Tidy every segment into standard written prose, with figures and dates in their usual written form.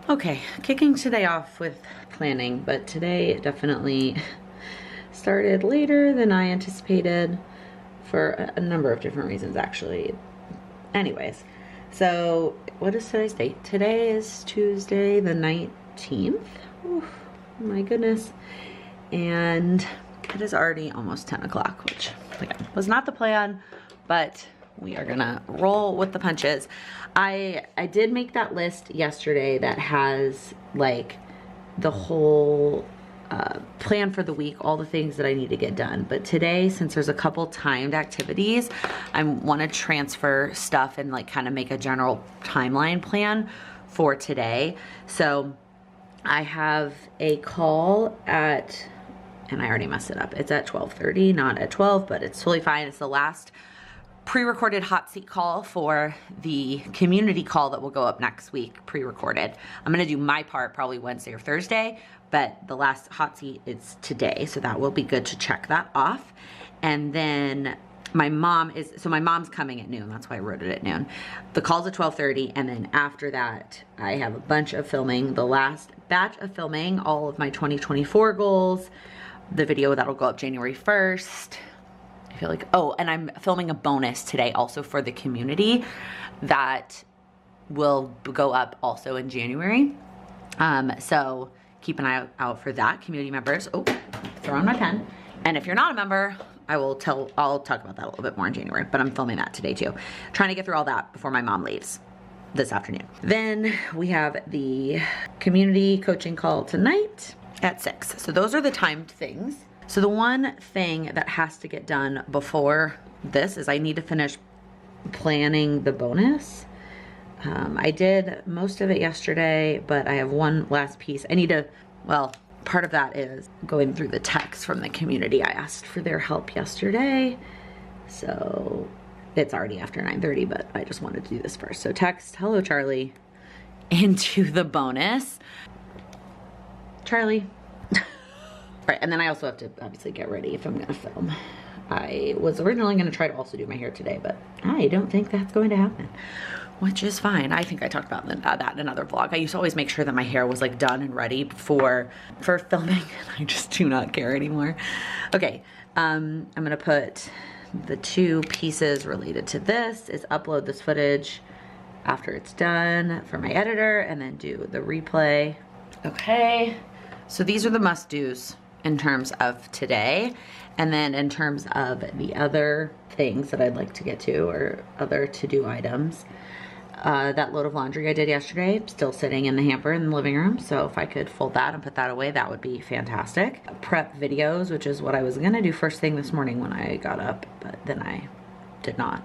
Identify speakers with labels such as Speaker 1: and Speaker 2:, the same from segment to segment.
Speaker 1: Okay, kicking today off with planning, but today definitely started later than I anticipated for a number of different reasons, actually. Anyways, so what is today's date? Today is Tuesday the 19th. Oof, my goodness. And it is already almost 10 o'clock, which again was not the plan, but we are gonna roll with the punches. I did make that list yesterday that has like the whole plan for the week, all the things that I need to get done. But today, since there's a couple timed activities, I want to transfer stuff and like kind of make a general timeline plan for today. So I have a call at, and I already messed it up. It's at 12:30, not at 12, but it's totally fine. It's the last pre-recorded hot seat call for the community call that will go up next week, pre-recorded. I'm gonna do my part probably Wednesday or Thursday, but the last hot seat is today, so that will be good to check that off. And then my mom's coming at noon, that's why I wrote it at noon. The call's at 12:30, and then after that, I have a bunch of filming, the last batch of filming, all of my 2024 goals, the video that'll go up January 1st, I feel like, oh, and I'm filming a bonus today also for the community that will go up also in January. So keep an eye out for that, community members. Oh, throwing my pen. And if you're not a member, I'll talk about that a little bit more in January, but I'm filming that today too. Trying to get through all that before my mom leaves this afternoon. Then we have the community coaching call tonight at 6. So those are the timed things. So the one thing that has to get done before this is I need to finish planning the bonus. I did most of it yesterday, but I have one last piece. I need to, well, part of that is going through the text from the community. I asked for their help yesterday, so it's already after 9:30, but I just wanted to do this first. So text, hello Charlie, into the bonus. Charlie. Right, and then I also have to obviously get ready if I'm gonna film. I was originally gonna try to also do my hair today, but I don't think that's going to happen, which is fine. I think I talked about that in another vlog. I used to always make sure that my hair was like done and ready for filming, and I just do not care anymore. Okay, I'm gonna put the 2 pieces related to this is upload this footage after it's done for my editor and then do the replay. Okay, so these are the must-dos in terms of today, and then in terms of the other things that I'd like to get to or other to-do items. That load of laundry I did yesterday, still sitting in the hamper in the living room, so if I could fold that and put that away, that would be fantastic. Prep videos, which is what I was gonna do first thing this morning when I got up, but then I did not.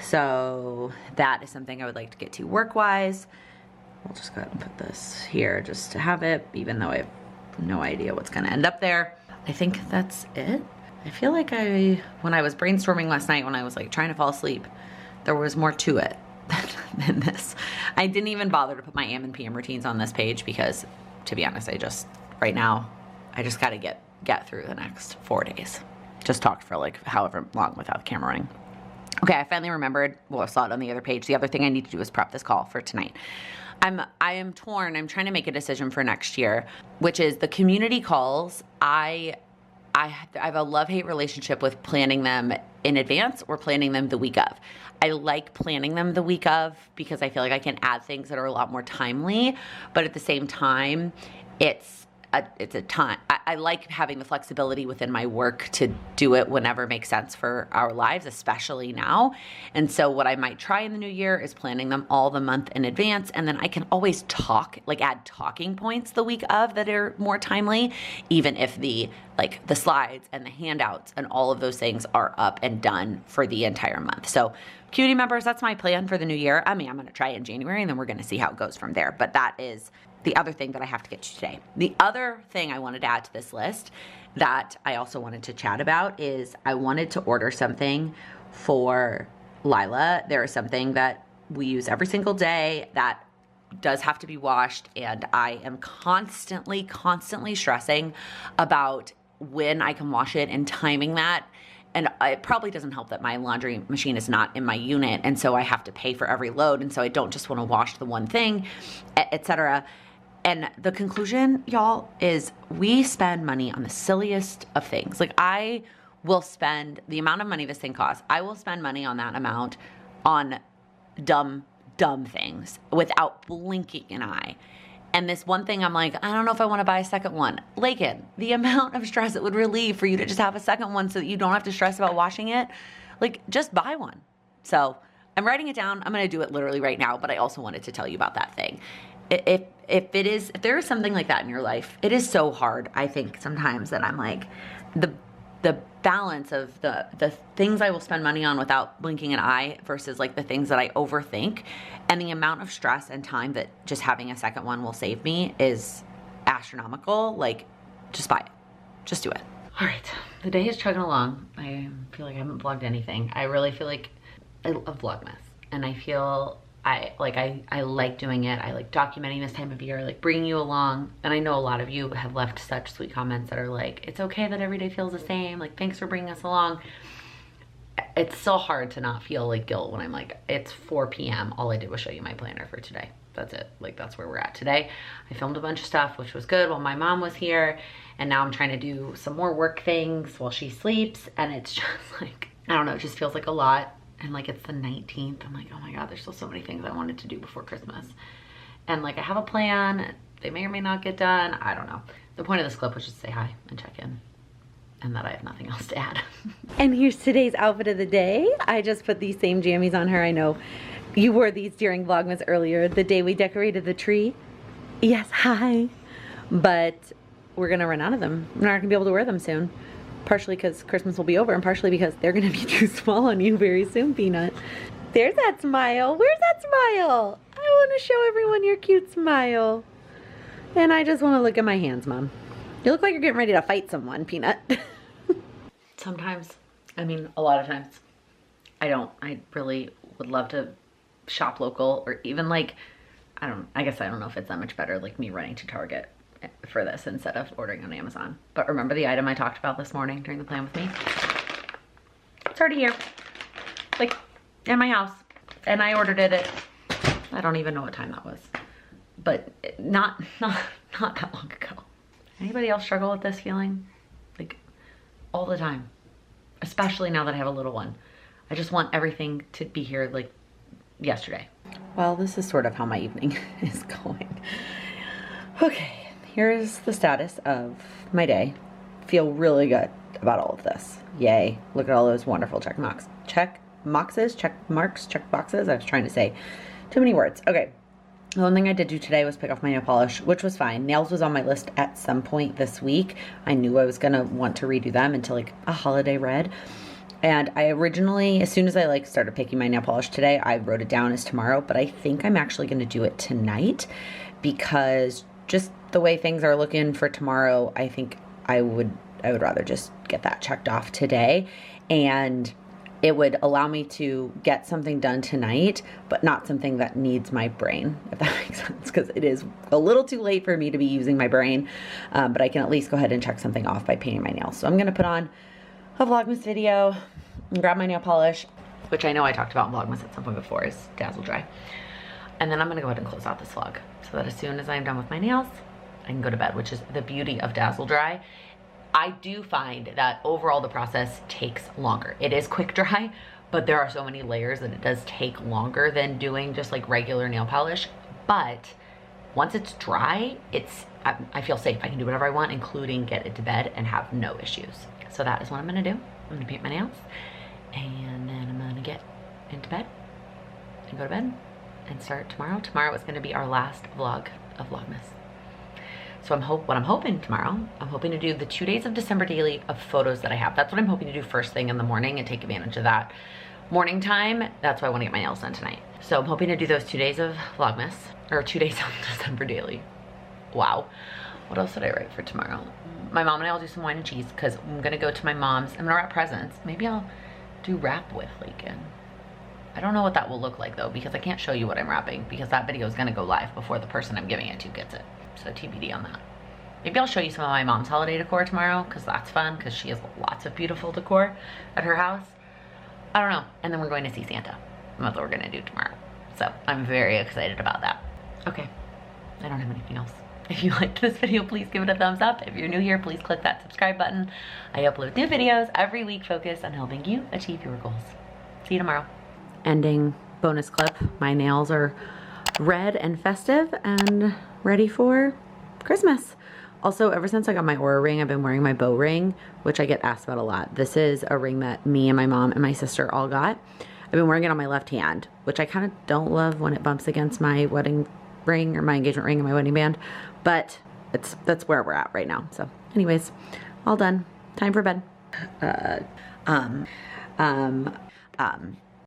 Speaker 1: So that is something I would like to get to work-wise. We'll just go ahead and put this here just to have it, even though I have no idea what's gonna end up there. I think that's it. I feel like when I was brainstorming last night, when I was like trying to fall asleep, there was more to it than this. I didn't even bother to put my AM and PM routines on this page because, to be honest, right now, I just gotta get through the next 4 days. Just talked for like however long without the camera running. Okay, I finally remembered, well, I saw it on the other page. The other thing I need to do is prep this call for tonight. I am torn. I'm trying to make a decision for next year, which is the community calls. I have a love-hate relationship with planning them in advance or planning them the week of. I like planning them the week of because I feel like I can add things that are a lot more timely, but at the same time, it's a time. I like having the flexibility within my work to do it whenever makes sense for our lives, especially now. And so what I might try in the new year is planning them all the month in advance, and then I can always add talking points the week of that are more timely, even if the slides and the handouts and all of those things are up and done for the entire month. So community members, that's my plan for the new year. I mean, I'm gonna try it in January and then we're gonna see how it goes from there. But that is the other thing that I have to get to today. The other thing I wanted to add to this list that I also wanted to chat about is I wanted to order something for Lila. There is something that we use every single day that does have to be washed, and I am constantly stressing about when I can wash it and timing that. And it probably doesn't help that my laundry machine is not in my unit, and so I have to pay for every load, and so I don't just want to wash the one thing, etc. And the conclusion, y'all, is we spend money on the silliest of things. Like, I will spend the amount of money this thing costs. I will spend money on that amount on dumb things without blinking an eye. And this one thing, I'm like, I don't know if I want to buy a second one. Laken, the amount of stress it would relieve for you to just have a second one so that you don't have to stress about washing it. Like, just buy one. So I'm writing it down. I'm going to do it literally right now, but I also wanted to tell you about that thing. If there is something like that in your life, it is so hard, I think, sometimes, that I'm like, the balance of the things I will spend money on without blinking an eye versus like the things that I overthink, and the amount of stress and time that just having a second one will save me is astronomical. Like, just buy it. Just do it. All right. The day is chugging along. I feel like I haven't vlogged anything. I really feel like I love Vlogmas, and I feel I like doing it. I like documenting this time of year, like bringing you along. And I know a lot of you have left such sweet comments that are like, it's okay that every day feels the same. Like, thanks for bringing us along. It's so hard to not feel like guilt when I'm like, it's 4 p.m. All I did was show you my planner for today. That's it. Like, that's where we're at today. I filmed a bunch of stuff, which was good while my mom was here. And now I'm trying to do some more work things while she sleeps. And it's just like, I don't know, it just feels like a lot. And like, it's the 19th. I'm like, oh my God, there's still so many things I wanted to do before Christmas. And like, I have a plan. They may or may not get done. I don't know. The point of this clip was just to say hi and check in, and that I have nothing else to add. And here's today's outfit of the day. I just put these same jammies on her. I know you wore these during Vlogmas earlier, the day we decorated the tree. Yes, hi. But we're gonna run out of them. We're not gonna be able to wear them soon. Partially because Christmas will be over, and partially because they're gonna be too small on you very soon, Peanut. There's that smile. Where's that smile? I wanna show everyone your cute smile. And I just wanna look at my hands, Mom. You look like you're getting ready to fight someone, Peanut. Sometimes, I mean, a lot of times, I really would love to shop local, or even like, I guess I don't know if it's that much better, like me running to Target for this instead of ordering on Amazon. But remember the item I talked about this morning during the plan with me? It's already here, like in my house, and I ordered it at, I don't even know what time that was, but not that long ago. Anybody else struggle with this feeling? Like, all the time, especially now that I have a little one. I just want everything to be here like yesterday. Well, this is sort of how my evening is going. Okay. Here's the status of my day. Feel really good about all of this. Yay. Look at all those wonderful check marks. Check boxes. I was trying to say too many words. Okay. The one thing I did do today was pick off my nail polish, which was fine. Nails was on my list at some point this week. I knew I was going to want to redo them into like a holiday red. And I originally, as soon as I like started picking my nail polish today, I wrote it down as tomorrow, but I think I'm actually going to do it tonight, because just the way things are looking for tomorrow, I think I would rather just get that checked off today, and it would allow me to get something done tonight, but not something that needs my brain, if that makes sense, because it is a little too late for me to be using my brain, but I can at least go ahead and check something off by painting my nails. So I'm gonna put on a Vlogmas video and grab my nail polish, which I know I talked about in Vlogmas at some point before, is Dazzle Dry. And then I'm gonna go ahead and close out this vlog so that as soon as I'm done with my nails, I can go to bed, which is the beauty of Dazzle Dry. I do find that overall the process takes longer. It is quick dry, but there are so many layers that it does take longer than doing just like regular nail polish. But once it's dry, I feel safe. I can do whatever I want, including get it to bed and have no issues. So that is what I'm gonna do. I'm gonna paint my nails, and then I'm gonna get into bed and go to bed and start tomorrow. Tomorrow is gonna be our last vlog of Vlogmas. So what I'm hoping tomorrow, I'm hoping to do the 2 days of December daily of photos that I have. That's what I'm hoping to do first thing in the morning and take advantage of that morning time. That's why I want to get my nails done tonight. So I'm hoping to do those 2 days of Vlogmas, or 2 days of December daily. Wow. What else did I write for tomorrow? My mom and I will do some wine and cheese, because I'm gonna go to my mom's. I'm gonna wrap presents. Maybe I'll do wrap with Laken. I don't know what that will look like though, because I can't show you what I'm wrapping, because that video is gonna go live before the person I'm giving it to gets it. So TBD on that. Maybe I'll show you some of my mom's holiday decor tomorrow, because that's fun, because she has lots of beautiful decor at her house. I don't know. And then we're going to see Santa. That's what we're gonna do tomorrow. So I'm very excited about that. Okay, I don't have anything else. If you liked this video, please give it a thumbs up. If you're new here, please click that subscribe button. I upload new videos every week focused on helping you achieve your goals. See you tomorrow. Ending bonus clip. My nails are red and festive and ready for Christmas. Also, ever since I got my Aura ring, I've been wearing my bow ring, which I get asked about a lot. This is a ring that me and my mom and my sister all got. I've been wearing it on my left hand, which I kind of don't love when it bumps against my wedding ring or my engagement ring and my wedding band, but that's where we're at right now. So anyways, all done. Time for bed.